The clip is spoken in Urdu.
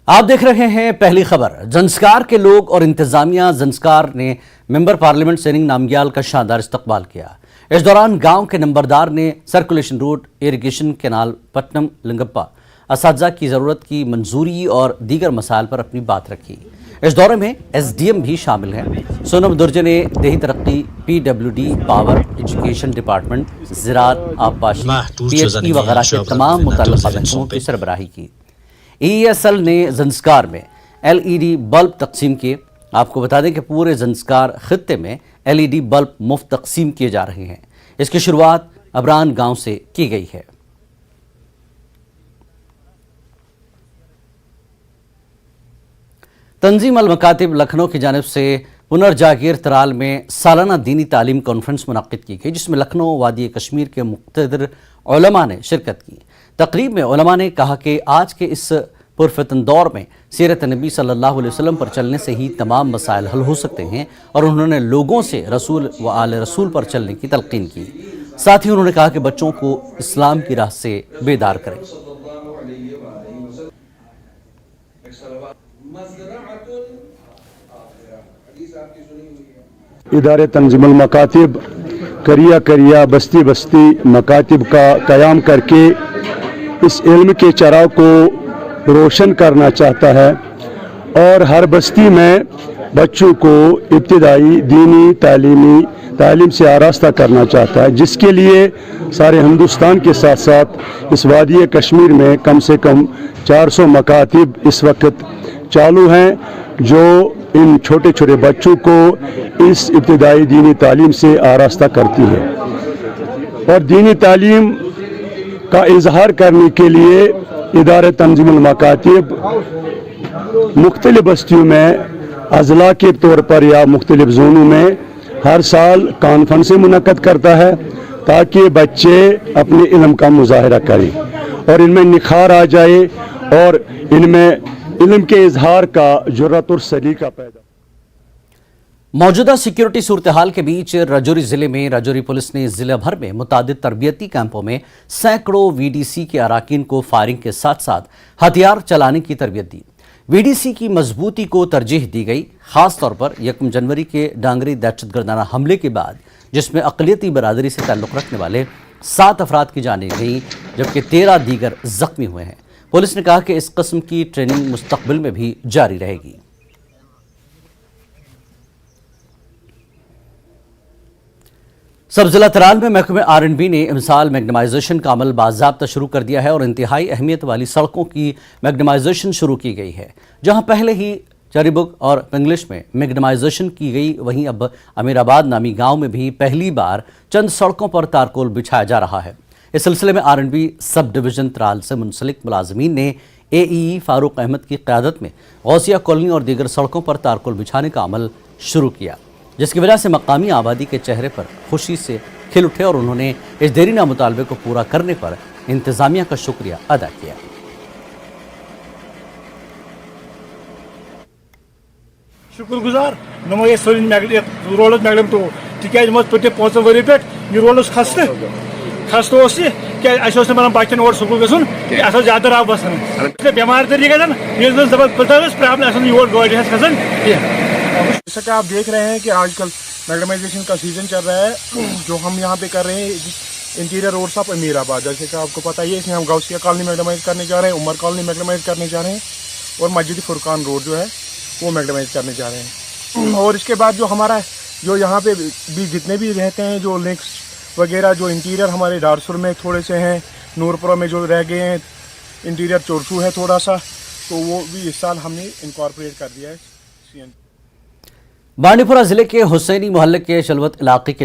آپ دیکھ رہے ہیں پہلی خبر۔ زنسکار کے لوگ اور انتظامیہ زنسکار نے ممبر پارلیمنٹ سیننگ نامگیال کا شاندار استقبال کیا۔ اس دوران گاؤں کے نمبردار نے circulation road, irrigation canal, Patnam Lingappa, اساتذہ کی ضرورت کی منظوری اور دیگر مسائل پر اپنی بات رکھی۔ اس دورے میں ایس ڈی ایم بھی شامل ہیں۔ سونم درجے نے دیہی ترقی، P W D, power, education department, زراعت، آبپاشی، پی ایچ ای وغیرہ کے تمام متعلقہ محکموں کی سربراہی کی۔ ای ایس ایل نے زنسکار میں ایل ای ڈی بلب تقسیم کیے۔ آپ کو بتا دیں کہ پورے زنسکار خطے میں ایل ای ڈی بلب مفت تقسیم کیے جا رہے ہیں۔ اس کی شروعات ابران گاؤں سے کی گئی ہے۔ تنظیم المکاتب لکھنؤ کی جانب سے پنرجاگیر ترال میں سالانہ دینی تعلیم کانفرنس منعقد کی گئی، جس میں لکھنؤ وادی کشمیر کے مقتدر علماء نے شرکت کی۔ تقریب میں علماء نے کہا کہ آج کے اس پرفتن دور میں سیرت نبی صلی اللہ علیہ وسلم پر چلنے سے ہی تمام مسائل حل ہو سکتے ہیں، اور انہوں نے لوگوں سے رسول و آل رسول پر چلنے کی تلقین کی۔ ساتھ ہی انہوں نے کہا کہ بچوں کو اسلام کی راہ سے بیدار کریں۔ ادارے تنظیم المکاتب کریا کریا بستی بستی مکاتب کا قیام کر کے اس علم کے چراغ کو روشن کرنا چاہتا ہے، اور ہر بستی میں بچوں کو ابتدائی دینی تعلیم سے آراستہ کرنا چاہتا ہے، جس کے لیے سارے ہندوستان کے ساتھ ساتھ اس وادی کشمیر میں کم سے کم 400 مکاتب اس وقت چالو ہیں، جو ان چھوٹے چھوٹے بچوں کو اس ابتدائی دینی تعلیم سے آراستہ کرتی ہے۔ اور دینی تعلیم کا اظہار کرنے کے لیے ادارہ تنظیم المکاتب مختلف بستیوں میں اضلاع کے طور پر یا مختلف زونوں میں ہر سال کانفرنسیں منعقد کرتا ہے، تاکہ بچے اپنے علم کا مظاہرہ کریں اور ان میں نکھار آ جائے اور ان میں علم کے اظہار کا جرأت اور سلیقہ پیدا۔ موجودہ سیکیورٹی صورتحال کے بیچ راجوری ضلع میں راجوری پولیس نے ضلع بھر میں متعدد تربیتی کیمپوں میں سینکڑوں وی ڈی سی کے اراکین کو فائرنگ کے ساتھ ساتھ ہتھیار چلانے کی تربیت دی۔ وی ڈی سی کی مضبوطی کو ترجیح دی گئی، خاص طور پر 1 جنوری کے ڈانگری دہشت گردانہ حملے کے بعد، جس میں اقلیتی برادری سے تعلق رکھنے والے 7 افراد کی جانیں گئیں، جبکہ 13 دیگر زخمی ہوئے ہیں۔ پولیس نے کہا کہ اس قسم کی ٹریننگ مستقبل میں بھی جاری رہے گی۔ سب ضلع ترال میں محکمہ R&B نے امسال میگنمائزیشن کا عمل باضابطہ شروع کر دیا ہے، اور انتہائی اہمیت والی سڑکوں کی میگنمائزیشن شروع کی گئی ہے۔ جہاں پہلے ہی چریبک اور پنگلش میں میگنمائزیشن کی گئی، وہیں اب امیر آباد نامی گاؤں میں بھی پہلی بار چند سڑکوں پر تارکول بچھایا جا رہا ہے۔ اس سلسلے میں R&B سب ڈویژن ترال سے منسلک ملازمین نے اے ای فاروق احمد کی قیادت میں غوثیہ کالونی اور دیگر سڑکوں پر تارکول بچھانے کا عمل شروع کیا، جس کی وجہ سے مقامی آبادی کے چہرے پر خوشی سے کھل اٹھے، اور انہوں نے اس دیرینہ مطالبے کو پورا کرنے پر انتظامیہ کا شکریہ ادا کیا۔ شکر گزار نمائ سن رولس میگڈم تو تکیاز پتہ 5 ؤری پہ یہ رولس خستہ کہ بچن اور سکول گھن اہس زیادہ رب وسان بیمار تری گھن پرابلم یور گاڑی کھسان جیسا کہ آپ دیکھ رہے ہیں کہ آج کل میگڈمائزیشن کا سیزن چل رہا ہے، جو ہم یہاں پہ کر رہے ہیں انٹیریئر روڈس آف امیر آباد، جیسے کہ آپ کو پتہ ہی ہے، اس میں ہم غوثیہ کالونی میگڈمائز کرنے جا رہے ہیں، عمر کالونی میگڈمائز کرنے جا رہے ہیں، اور مسجد فرقان روڈ جو ہے وہ میگڈمائز کرنے جا رہے ہیں۔ اور اس کے بعد جو ہمارا جو یہاں پہ بھی جتنے بھی رہتے ہیں جو لنکس وغیرہ جو انٹیریئر ہمارے ڈارسر میں تھوڑے سے ہیں، نور پورہ میں جو رہ گئے ہیں انٹیریئر چورسو ہے تھوڑا سا، تو وہ بھی اس سال ہم نے انکارپوریٹ کر دیا ہے۔ بانڈی پورہ ضلع کے حسینی محلے کے شلوت علاقے کے